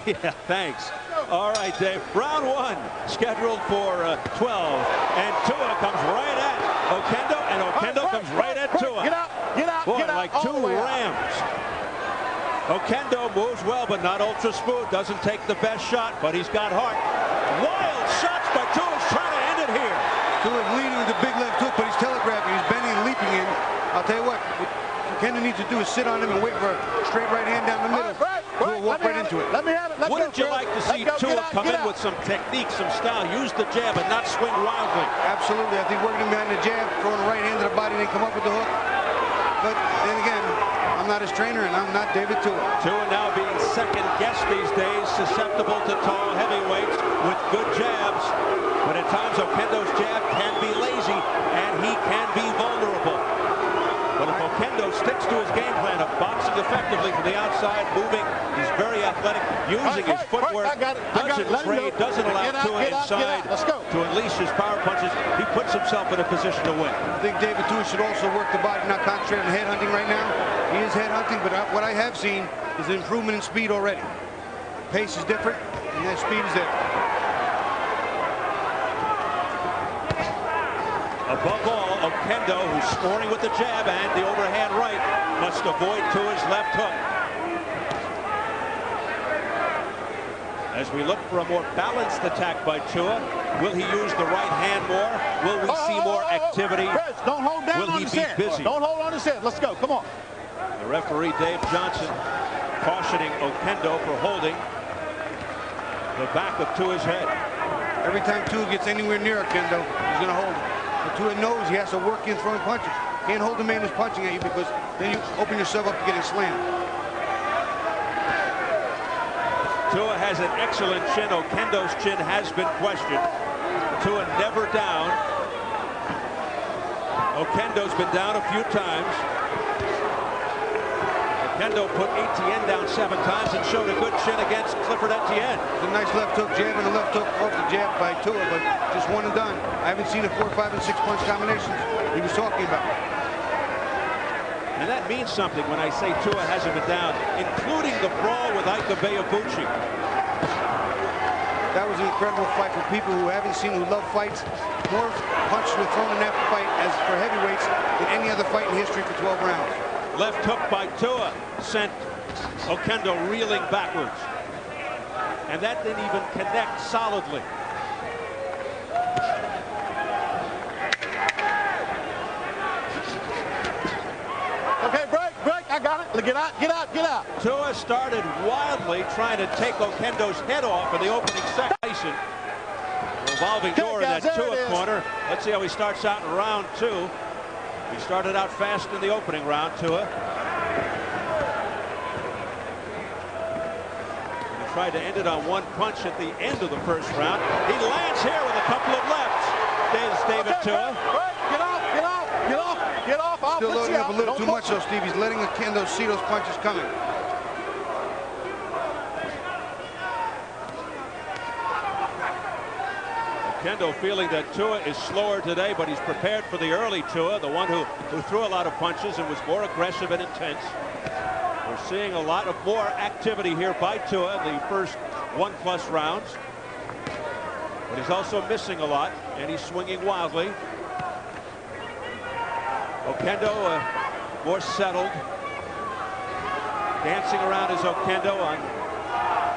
Yeah, thanks. All right, Dave. Round one scheduled for 12. And Tua comes right at Oquendo, and Oquendo comes right at Tua. Get out, get out, Boy, get out. like two rams. Oquendo moves well, but not ultra smooth. Doesn't take the best shot, but he's got heart. Wild shots by Tua. He's trying to end it here. Tua's leading with the big left hook, but he's telegraphing. He's bending and leaping in. I'll tell you what Oquendo needs to do is sit on him and wait for a straight right hand down the middle. Tua walk right into it. Let me have it. Wouldn't you like to see Tua come in with some technique, some style, use the jab and not swing wildly? Absolutely. I think working him behind the jab, throwing a right hand to the body, then come up with the hook. But then again, I'm not his trainer, and I'm not David Tua. Tua now being second guessed these days, susceptible to tall heavyweights with good jabs. But at times, Oquendo's jab can be lazy, and he can be vulnerable. But if Oquendo sticks to his game plan of boxing effectively from the outside, moving, he's very athletic, using his footwork, doesn't trade, doesn't allow Tua inside to unleash his power punches, he puts himself in a position to win. I think David Tua should also work the body, not concentrate on head hunting right now. He is head hunting, but what I have seen is an improvement in speed already. Pace is different, and that speed is there. Above all, Oquendo, who's scoring with the jab and the overhand right, must avoid Tua's left hook. As we look for a more balanced attack by Tua, will he use the right hand more? Will we see more activity? Chris, don't hold down will on he his be head. busy? Don't hold on his head. Let's go. Come on. The referee, Dave Johnson, cautioning Oquendo for holding the back of Tua's head. Every time Tua gets anywhere near Oquendo, he's going to hold him. But Tua knows he has to work in throwing punches. Can't hold the man who's punching at you, because then you open yourself up to getting slammed. Tua has an excellent chin. Oquendo's chin has been questioned. Tua never down. Oquendo's been down a few times. Oquendo put Etienne down 7 times and showed a good chin against Clifford Etienne. It's a nice left hook jab and a left hook off the jab by Tua, but just one and done. I haven't seen the 4, 5, and 6 punch combinations he was talking about. And that means something when I say Tua hasn't been down, including the brawl with Ike Beabucci. That was an incredible fight for people who haven't seen, who love fights. More punches were thrown in that fight as for heavyweights than any other fight in history for 12 rounds. Left hook by Tua sent Oquendo reeling backwards. And that didn't even connect solidly. Okay, break. I got it. Get out. Tua started wildly trying to take Oquendo's head off in the opening section. Revolving door in that Tua corner. Let's see how he starts out in round 2. He started out fast in the opening round, Tua. He tried to end it on 1 punch at the end of the first round. He lands here with a couple of lefts. There's David Tua. Get off. I'll Still put loading you up a out. little too much, though, Steve. He's letting Oquendo see those punches coming. Oquendo feeling that Tua is slower today, but he's prepared for the early Tua, the one who threw a lot of punches and was more aggressive and intense. We're seeing a lot of more activity here by Tua in the first 1+ rounds. But he's also missing a lot, and he's swinging wildly. Oquendo more settled. Dancing around is Oquendo on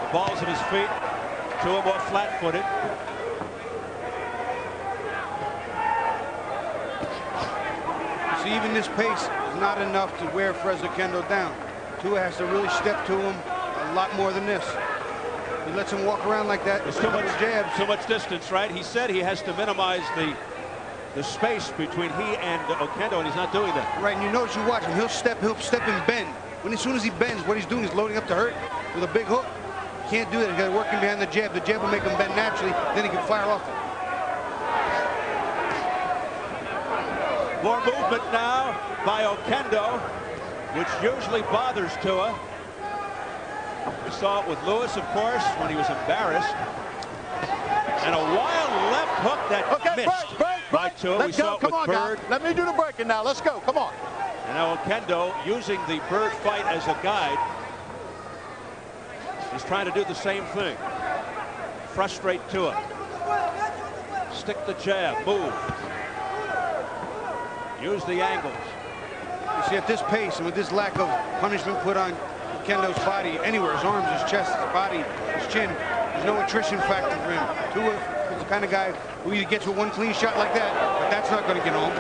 the balls of his feet. Tua more flat-footed. See, even this pace is not enough to wear Oquendo down. Tua has to really step to him a lot more than this. He lets him walk around like that. There's too much jabs. Too much distance, right? He said he has to minimize the space between he and Oquendo, and he's not doing that. Right, and you notice, you watch him, he'll step and bend. When as soon as he bends, what he's doing is loading up to hurt with a big hook. Can't do that. He's got to work him behind the jab. The jab will make him bend naturally, then he can fire off it. More movement now by Oquendo, which usually bothers Tua. We saw it with Lewis, of course, when he was embarrassed. And a wild left hook that missed by Tua. We saw it with Bird. Let me do the breaking now. Let's go. Come on. And now Oquendo using the Bird fight as a guide. He's trying to do the same thing. Frustrate Tua. Stick the jab, move. Use the angles. You see, at this pace and with this lack of punishment put on Oquendo's body, anywhere, his arms, his chest, his body, his chin, there's no attrition factor for him. Tua is the kind of guy who either gets with one clean shot like that, but that's not going to get home,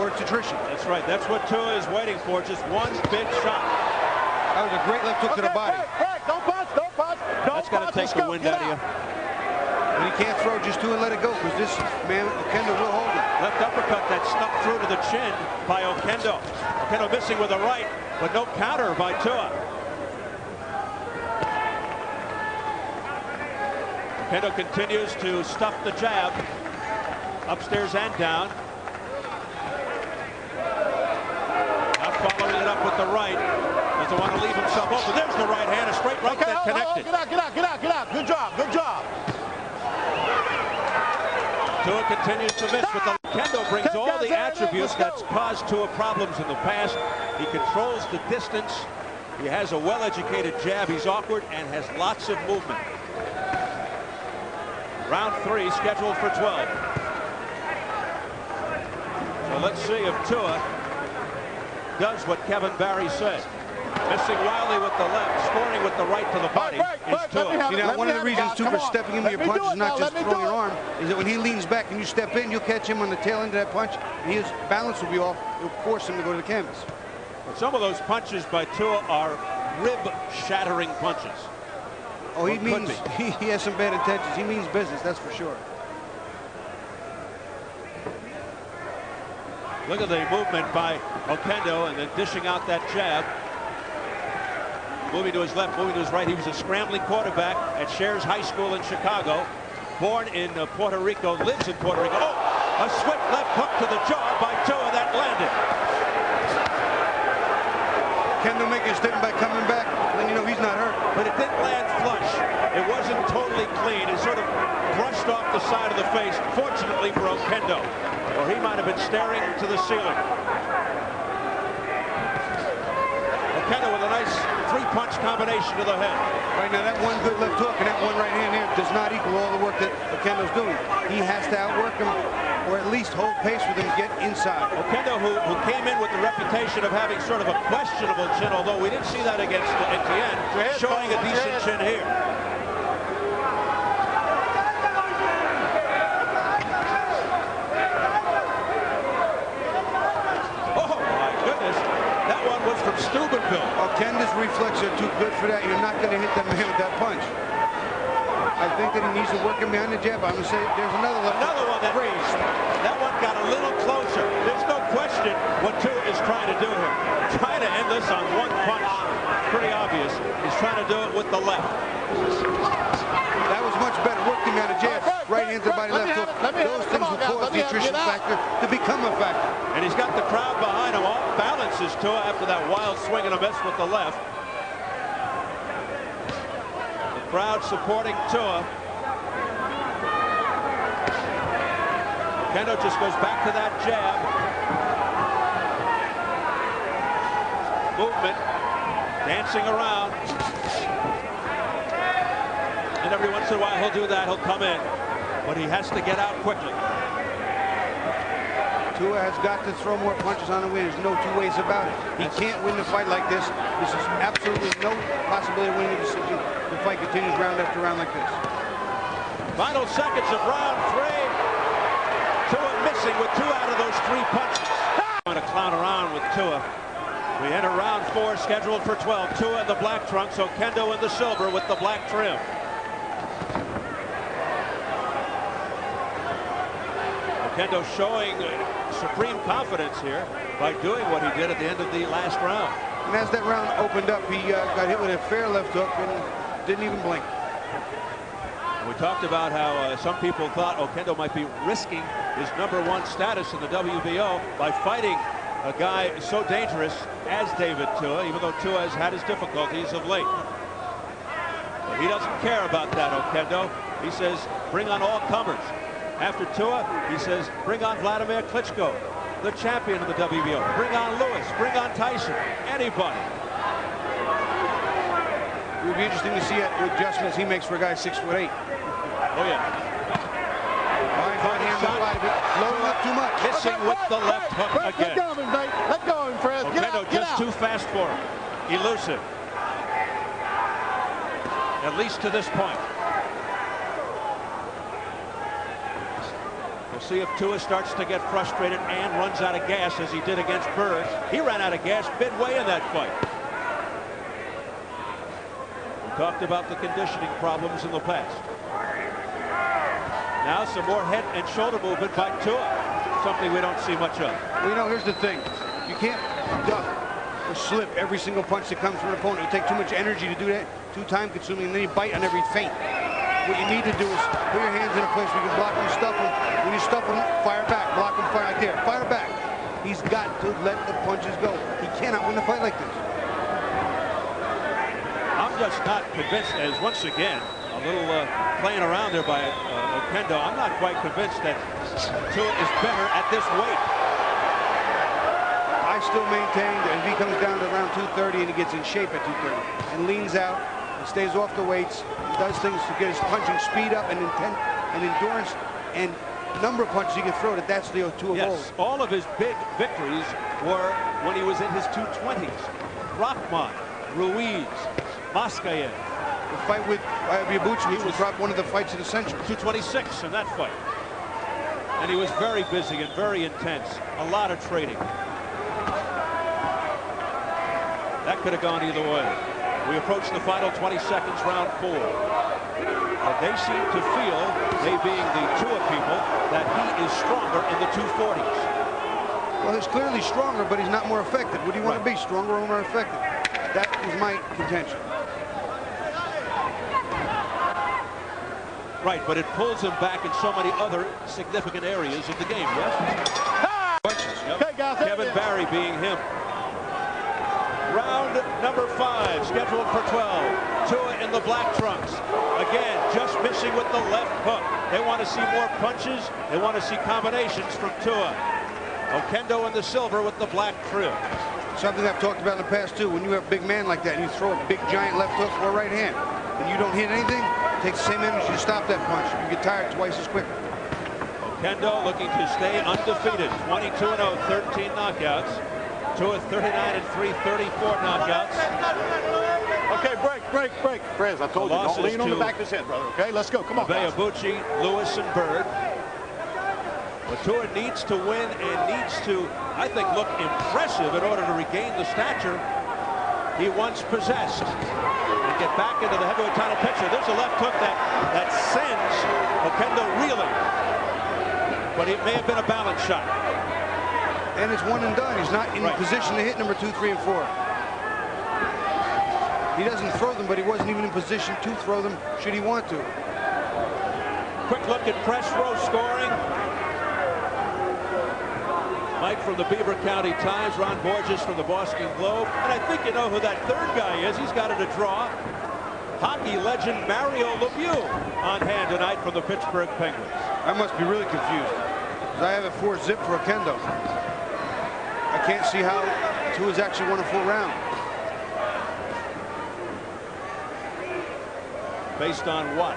or it's attrition. That's right. That's what Tua is waiting for, just one big shot. That was a great left hook to the body. Break, don't punch, don't punch. That's going to take the wind out of you. And he can't throw just Tua and let it go, because this man, Oquendo, will hold it. Left uppercut that snuck through to the chin by Oquendo. Oquendo missing with a right, but no counter by Tua. Oquendo continues to stuff the jab, upstairs and down. Now following it up with the right. Doesn't want to leave himself open. There's the right hand, a straight right that connected. Get out. Good job. Tua continues to miss, but Oquendo brings all the attributes that's caused Tua problems in the past. He controls the distance. He has a well-educated jab. He's awkward and has lots of movement. Round 3 scheduled for 12. So let's see if Tua does what Kevin Barry said. Missing wildly with the left, scoring with the right to the body is Tua. See, now, one of the reasons, too, for stepping into your punch is not just throwing your arm, is that when he leans back and you step in, you'll catch him on the tail end of that punch, and his balance will be off. It'll force him to go to the canvas. But some of those punches by Tua are rib-shattering punches. Oh, he means he has some bad intentions. He means business, that's for sure. Look at the movement by Oquendo and then dishing out that jab. Moving to his left, moving to his right. He was a scrambling quarterback at Shares High School in Chicago. Born in Puerto Rico, lives in Puerto Rico. Oh, a swift left hook to the jaw by Tua that landed. Oquendo making a statement by coming back, then you know he's not hurt. But it didn't land flush. It wasn't totally clean. It sort of brushed off the side of the face, fortunately for Oquendo, or he might have been staring to the ceiling. Oquendo with a nice three-punch combination to the head. Right now, that one good left hook and that one right hand here does not equal all the work that Oquendo's doing. He has to outwork him, or at least hold pace with him, get inside. Oquendo, who came in with the reputation of having sort of a questionable chin, although we didn't see that against Etienne, showing a decent chin here. Oh, my goodness. That one was from Steubenville. Oquendo's reflexes are too good for that. You're not going to hit that man with that punch. I think that he needs to work him behind the jab. I'm going to say there's another one that raised. That one got a little closer. There's no question what Tua is trying to do here. Trying to end this on one punch. Pretty obvious. He's trying to do it with the left. That was much better. Worked him behind the jab. Right hand to the body, left hook. Those things will cause the attrition factor to become a factor. And he's got the crowd behind him. Off balances Tua after that wild swing and a miss with the left. Crowd supporting Tua. Oquendo just goes back to that jab. Movement. Dancing around. And every once in a while he'll do that. He'll come in. But he has to get out quickly. Tua has got to throw more punches on the win. There's no two ways about it. He can't win the fight like this. This is absolutely no possibility of winning a decision. The fight continues round after round like this. Final seconds of round 3. Tua missing with 2 out of those 3 punches. Going to clown around with Tua. We enter round 4 scheduled for 12. Tua in the black trunks, Oquendo in the silver with the black trim. Oquendo showing supreme confidence here by doing what he did at the end of the last round. And as that round opened up, he got hit with a fair left hook and didn't even blink. We talked about how some people thought Oquendo might be risking his #1 status in the WBO by fighting a guy so dangerous as David Tua, even though Tua has had his difficulties of late. But he doesn't care about that, Oquendo. He says, bring on all comers. After Tua, he says, bring on Vladimir Klitschko, the champion of the WBO. Bring on Lewis, bring on Tyson, anybody. It would be interesting to see what adjustments he makes for a guy 6'8". Oh, yeah. All right, right hand, loading up too much. Missing with the left hook again. Let go of him, Nate. Let go of him, Fred. Get Oquendo out, get just out. too fast for him. Elusive. At least to this point. We'll see if Tua starts to get frustrated and runs out of gas as he did against Bird. He ran out of gas midway in that fight. We talked about the conditioning problems in the past. Now some more head and shoulder movement by Tua. Something we don't see much of. Well, you know, here's the thing. You can't duck or slip every single punch that comes from an opponent. It takes too much energy to do that, too time consuming, and then you bite on every feint. What you need to do is put your hands in a place where you can block and stuff them. When you stuff them, fire back, block them, fire right there, fire back. He's got to let the punches go. He cannot win a fight like this. I'm just not convinced, as once again, a little playing around there by Oquendo. I'm not quite convinced that Tua is better at this weight. I still maintain that if he comes down to around 230 and he gets in shape at 230 and leans out and stays off the weights, does things to get his punching speed up and intent and endurance and number of punches he can throw, that's the Tua goal. Yes, all of his big victories were when he was in his 220s. Rockman, Ruiz, Mascayen. The fight with Ibuchi, he was probably one of the fights of the century. 226 in that fight. And he was very busy and very intense. A lot of trading. That could have gone either way. We approach the final 20 seconds, round 4. But they seem to feel, they being the Tua people, that he is stronger in the 240s. Well, he's clearly stronger, but he's not more effective. What do you want to be, stronger or more effective? That is my contention. Right, but it pulls him back in so many other significant areas of the game, yes? Punches. Yep. Okay, guys, Kevin Barry being him. Round number 5, scheduled for 12. Tua in the black trunks. Again, just missing with the left hook. They want to see more punches. They want to see combinations from Tua. Oquendo in the silver with the black trim. Something I've talked about in the past, too. When you have a big man like that and you throw a big, giant left hook or right hand, and you don't hit anything, it takes the same energy to stop that punch. You get tired twice as quick. Oquendo looking to stay undefeated. 22-0, 13 knockouts. Tua 39-3, 34 knockouts. Okay, break. Fred, I told you, don't lean on the back of his head, brother. Okay, let's go. Come on, guys. Ibuchi, Lewis, and Bird. But Tua needs to win and needs to, I think, look impressive in order to regain the stature he once possessed. And get back into the heavyweight title picture. There's a left hook that sends Oquendo reeling. But it may have been a balance shot. And it's one and done. He's not in position to hit number 2, 3, and 4. He doesn't throw them, but he wasn't even in position to throw them should he want to. Quick look at press row scoring. Mike from the Beaver County Times, Ron Borges from the Boston Globe. And I think you know who that third guy is. He's got it a draw. Hockey legend Mario Lemieux on hand tonight from the Pittsburgh Penguins. I must be really confused, because I have a 4-zip for Oquendo. I can't see how Tua's actually won a full round. Based on what?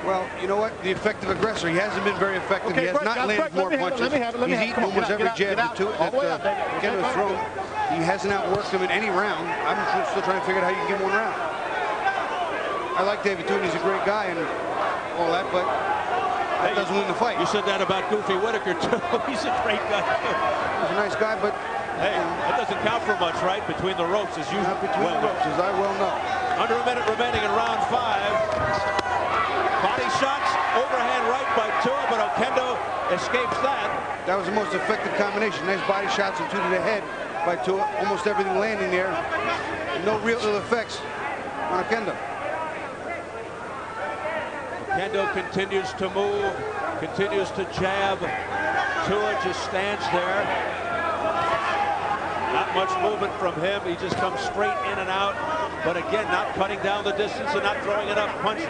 Well, you know what? The effective aggressor. He hasn't been very effective. Okay, he has not landed more punches. He's eaten almost every jab that Oquendo's thrown. He hasn't outworked him in any round. I'm still trying to figure out how you can get one round. I like David Tua. He's a great guy and all that, but that doesn't win the fight. You said that about Goofy Whitaker, too. He's a great guy. He's a nice guy, but... Hey, that doesn't count for much, right? Between the ropes, as you not between the ropes, as I well know. Under a minute remaining in round 5. Body shots, overhand right by Tua, but Oquendo escapes that. That was the most effective combination. Nice body shots and 2 to the head by Tua. Almost everything landing there. No real ill effects on Oquendo. Oquendo continues to move, continues to jab. Tua just stands there. Not much movement from him. He just comes straight in and out. But again, not cutting down the distance and not throwing enough punches.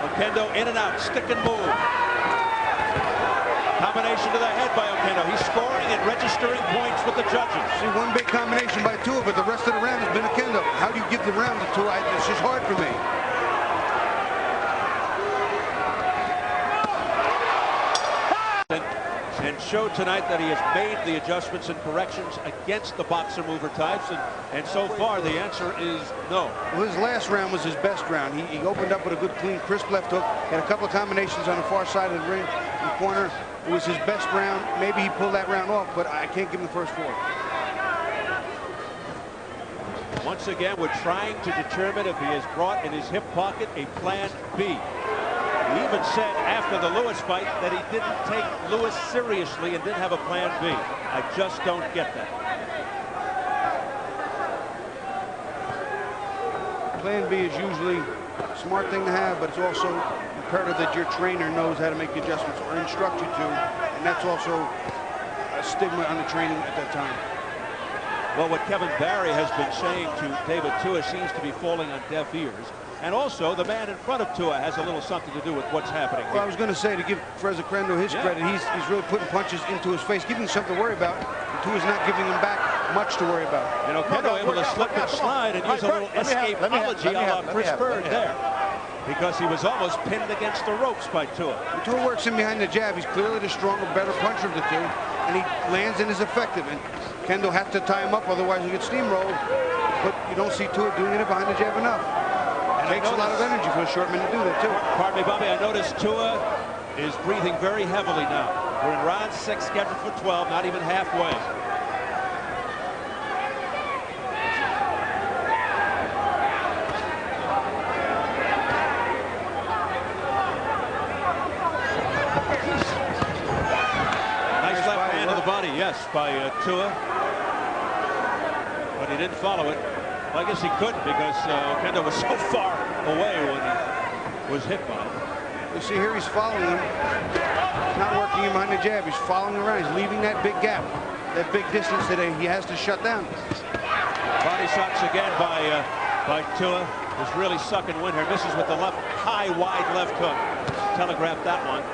Oquendo in and out, stick and move. Combination to the head by Oquendo. He's scoring and registering points with the judges. See, one big combination by Tua, but the rest of the round has been Oquendo. How do you give the round to Tua? It's just hard for me. And showed tonight that he has made the adjustments and corrections against the boxer mover types, and so far the answer is no. Well, his last round was his best round. He opened up with a good, clean, crisp left hook. Had a couple of combinations on the far side of the ring, in the corner. It was his best round. Maybe he pulled that round off, but I can't give him the first four. Once again, we're trying to determine if he has brought in his hip pocket a plan B. He even said after the Lewis fight that he didn't take Lewis seriously and didn't have a plan B. I just don't get that. Plan B is usually a smart thing to have, but it's also imperative that your trainer knows how to make the adjustments or instruct you to, and that's also a stigma on the training at that time. Well, what Kevin Barry has been saying to David Tua seems to be falling on deaf ears. And also, the man in front of Tua has a little something to do with what's happening here. Well, I was going to say, to give Oquendo his credit, he's really putting punches into his face, giving him something to worry about. And Tua's not giving him back much to worry about. And Oquendo able to slip and slide and use a little escapology a la Chris Bird there. Because he was almost pinned against the ropes by Tua. When Tua works in behind the jab, he's clearly the stronger, better puncher of the two. And he lands and is effective. And Oquendo has to tie him up, otherwise he'll get steamrolled. But you don't see Tua doing it behind the jab enough. It takes a lot of energy for a short man to do that, too. Pardon me, Bobby. I noticed Tua is breathing very heavily now. We're in round 6, scheduled for 12, not even halfway. Nice left hand to the body, yes, by Tua. But he didn't follow it. Well, I guess he couldn't because Oquendo was so far away when he was hit by him. You see here, he's following him. He's not working him behind the jab. He's following around. He's leaving that big gap, that big distance that he has to shut down. Body shots again by Tua. Is really sucking wind here. Misses with the left, high, wide left hook. Telegraphed that one.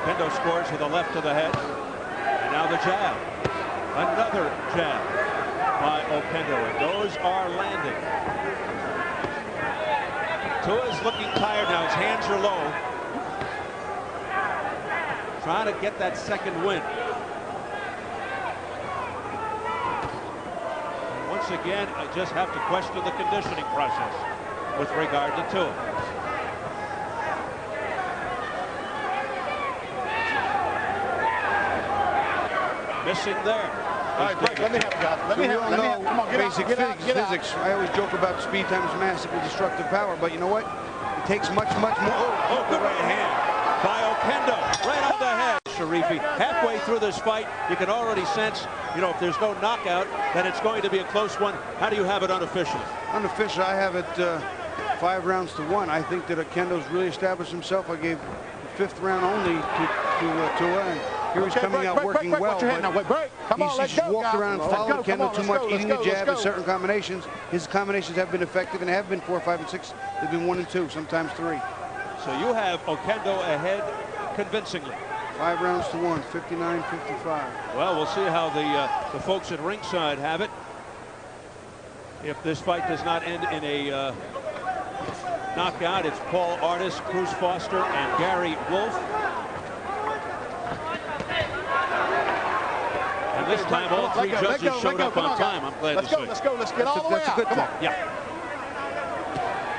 Oquendo scores with a left to the head. And now the jab. Another jab by Oquendo, and those are landing. Tua's looking tired now. His hands are low. Trying to get that second win. And once again, I just have to question the conditioning process with regard to Tua. Missing there. All right, Blake, let me have it, guys. Let me have it. Come on, get out. Physics. I always joke about speed times mass equals destructive power, but you know what? It takes much more. Oh, good right hand by Oquendo. Right on the head. Sharifi, halfway through this fight, you can already sense, if there's no knockout, that it's going to be a close one. How do you have it unofficially? Unofficially, I have it 5 rounds to 1. I think that Oquendo's really established himself. I gave the 5th round only to Tua, and here he's coming out working well. He's walked around and followed Oquendo too much, eating the jab in certain combinations. His combinations have been effective and have been 4, 5, and 6. They've been 1 and 2, sometimes 3. So you have Oquendo ahead convincingly. 5 rounds to 1, 59-55. Well, we'll see how the folks at ringside have it. If this fight does not end in a knockout, it's Paul Artis, Cruz Foster, and Gary Wolf. And this time, all 3 judges showed up on time. I'm glad to say. Let's go. Let's get all the way out. Come on. Yeah.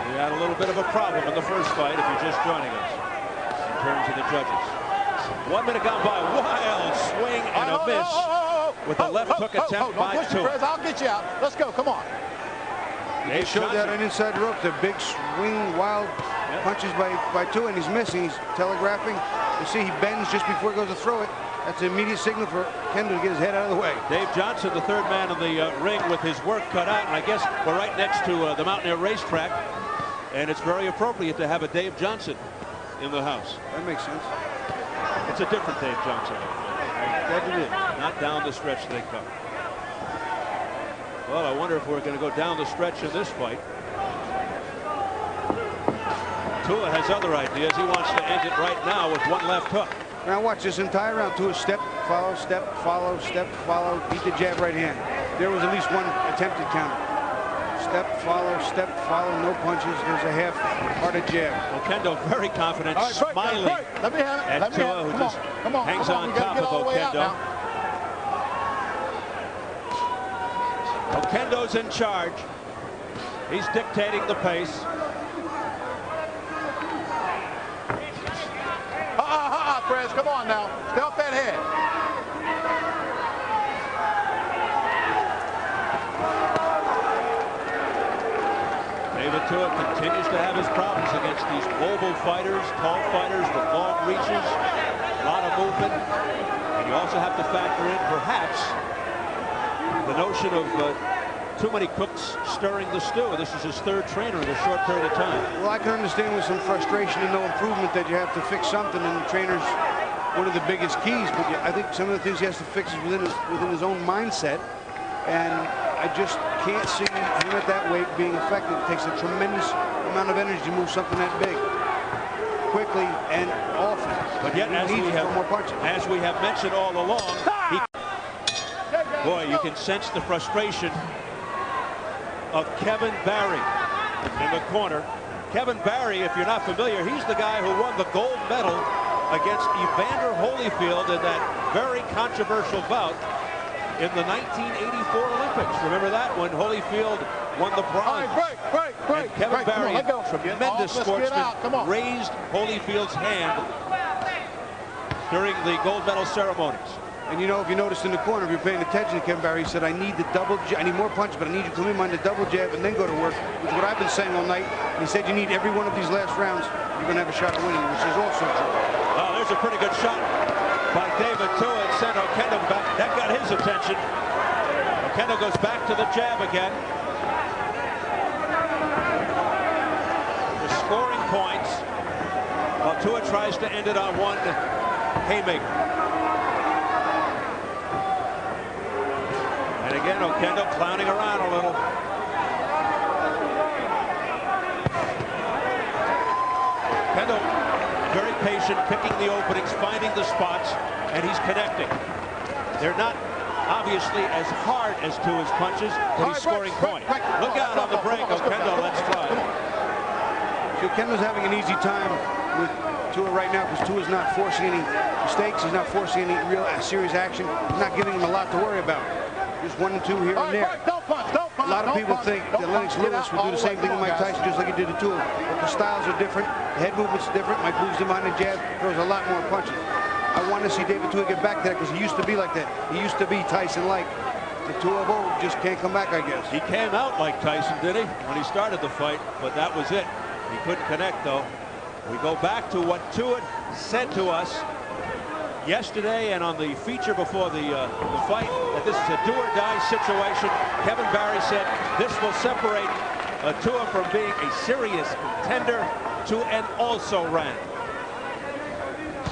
We had a little bit of a problem in the first fight, if you're just joining us, in terms of the judges. 1 minute gone by. Wild swing and a miss with a left hook attempt by Tua. I'll get you out. Let's go. Come on. He showed that on inside rope. The big swing, wild punches by Tua, and he's missing. He's telegraphing. You see, he bends just before he goes to throw it. That's an immediate signal for Oquendo to get his head out of the way. Dave Johnson, the 3rd man in the ring, with his work cut out. And I guess we're right next to the Mountaineer Racetrack. And it's very appropriate to have a Dave Johnson in the house. That makes sense. It's a different Dave Johnson. Glad you did. Not down the stretch they come. Well, I wonder if we're going to go down the stretch in this fight. Tua has other ideas. He wants to end it right now with 1 left hook. Now watch this entire round. Tua step, follow, step, follow, step, follow. Beat the jab right hand. There was at least one attempted counter. Step, follow, no punches. There's a half-hearted jab. Oquendo very confident, All right, break, smiling break. Let me have it. at Tua, who just hangs on top of Oquendo. Oquendo's in charge. He's dictating the pace. Perez, come on now. Stay off that head. David Tua continues to have his problems against these mobile fighters, tall fighters with long reaches, a lot of movement. And you also have to factor in, perhaps, the notion of too many cooks stirring the stew. This is his third trainer in a short period of time. Well, I can understand with some frustration and no improvement that you have to fix something, and the trainer's one of the biggest keys. But I think some of the things he has to fix is within his own mindset, and I just can't see him at that weight being effective. It takes a tremendous amount of energy to move something that big quickly and often. But yet, as we have mentioned all along, boy, you can sense the frustration of Kevin Barry in the corner. Kevin Barry, if you're not familiar, he's the guy who won the gold medal against Evander Holyfield in that very controversial bout in the 1984 Olympics. Remember that, when Holyfield won the bronze? Break. And Kevin Barry, tremendous sportsman, raised Holyfield's hand during the gold medal ceremonies. And you know, if you noticed in the corner, if you're paying attention to Kevin Barry, he said, I need the double jab. I need more punches, but I need you to come in on the double jab and then go to work, which is what I've been saying all night. And he said you need every one of these last rounds. You're going to have a shot at winning, which is also true. Oh, there's a pretty good shot by David Tua and sent Oquendo back. That got his attention. Oquendo goes back to the jab again. The scoring points, while Tua tries to end it on one haymaker. And again, Oquendo clowning around a little. Oquendo very patient, picking the openings, finding the spots, and he's connecting. They're not obviously as hard as Tua's punches, but he's scoring points. Look out on the break, Oquendo, let's try. So Oquendo's having an easy time with Tua right now because Tua's not forcing any mistakes. He's not forcing any real serious action. He's not giving him a lot to worry about. Just 1 and 2 here and there. A lot of people think that Lennox Lewis would do the same thing to Mike Tyson, just like he did to Tua. But the styles are different. The head movement's different. Mike moves him behind the jab, throws a lot more punches. I want to see David Tua get back there because he used to be like that. He used to be Tyson-like. The Tua of old just can't come back, I guess. He came out like Tyson, did he, when he started the fight? But that was it. He couldn't connect, though. We go back to what Tua said to us yesterday and on the feature before the fight, that this is a do-or-die situation. Kevin Barry said this will separate Tua from being a serious contender to an also-ran.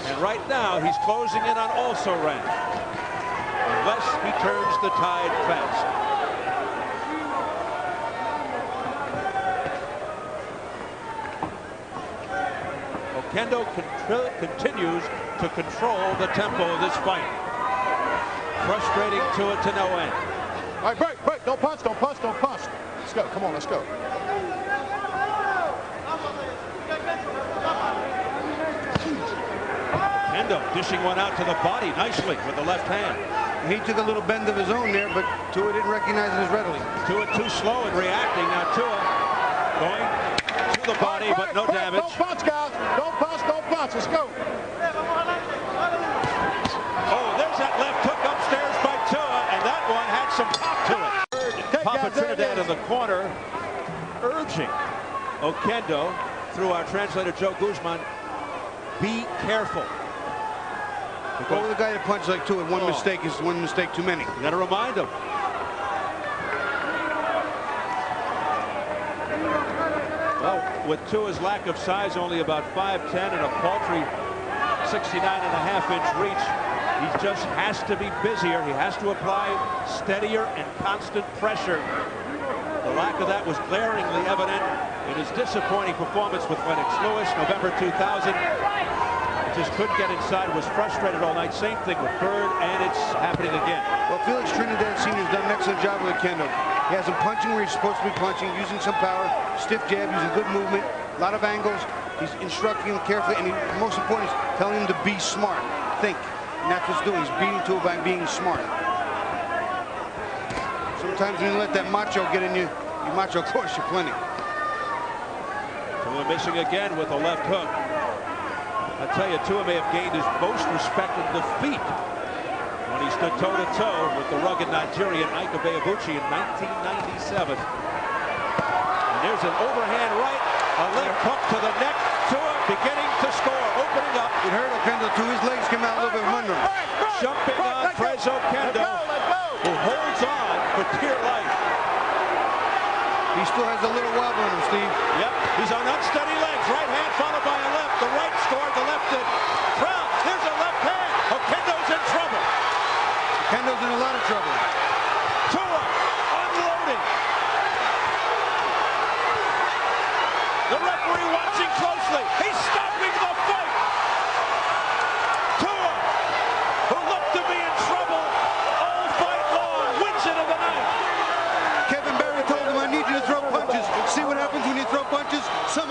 And right now, he's closing in on also-ran, unless he turns the tide fast. Oquendo continues to control the tempo of this fight. Frustrating Tua to no end. All right, break. Don't punch. Let's go. Come on, let's go. Oquendo dishing one out to the body nicely with the left hand. He took a little bend of his own there, but Tua didn't recognize it as readily. Tua too slow in reacting. Now Tua going to the body, but no damage. Don't punch, guys. Don't punch. Let's go. Oh, there's that left hook upstairs by Tua, and that one had some pop to it. Papa Trinidad in the corner, urging Oquendo, through our translator Joe Guzman, be careful. Well, the guy that punches like Tua, one mistake is one mistake too many. You got to remind him. Well, with Tua's lack of size, only about 5'10" and a paltry 69.5-inch reach, he just has to be busier. He has to apply steadier and constant pressure. The lack of that was glaringly evident in his disappointing performance with Lennox Lewis, November 2000. just couldn't get inside, was frustrated all night. Same thing with Bird, and it's happening again. Well, Felix Trinidad Sr. has done an excellent job with Oquendo. He has him punching where he's supposed to be punching, using some power, stiff jab, using good movement, a lot of angles. He's instructing him carefully, and most important is telling him to be smart, think. And that's what he's doing. He's beating to it by being smart. Sometimes when you let that macho get in you, you macho course you plenty. Tua missing again with a left hook. I tell you, Tua may have gained his most respected defeat when he stood toe-to-toe with the rugged Nigerian Oquendo in 1997. And there's an overhand right, a left hook to the neck. Tua beginning to score, opening up. It hurt Oquendo too. His legs came out a little bit from under him. Jumping on Oquendo, who holds on for dear life. He still has a little wobble in him, Steve. Yep, he's on unsteady legs. Right hand followed by a left. The right scored, the left did. There's a left hand. Oquendo's in trouble. Oquendo's in a lot of trouble.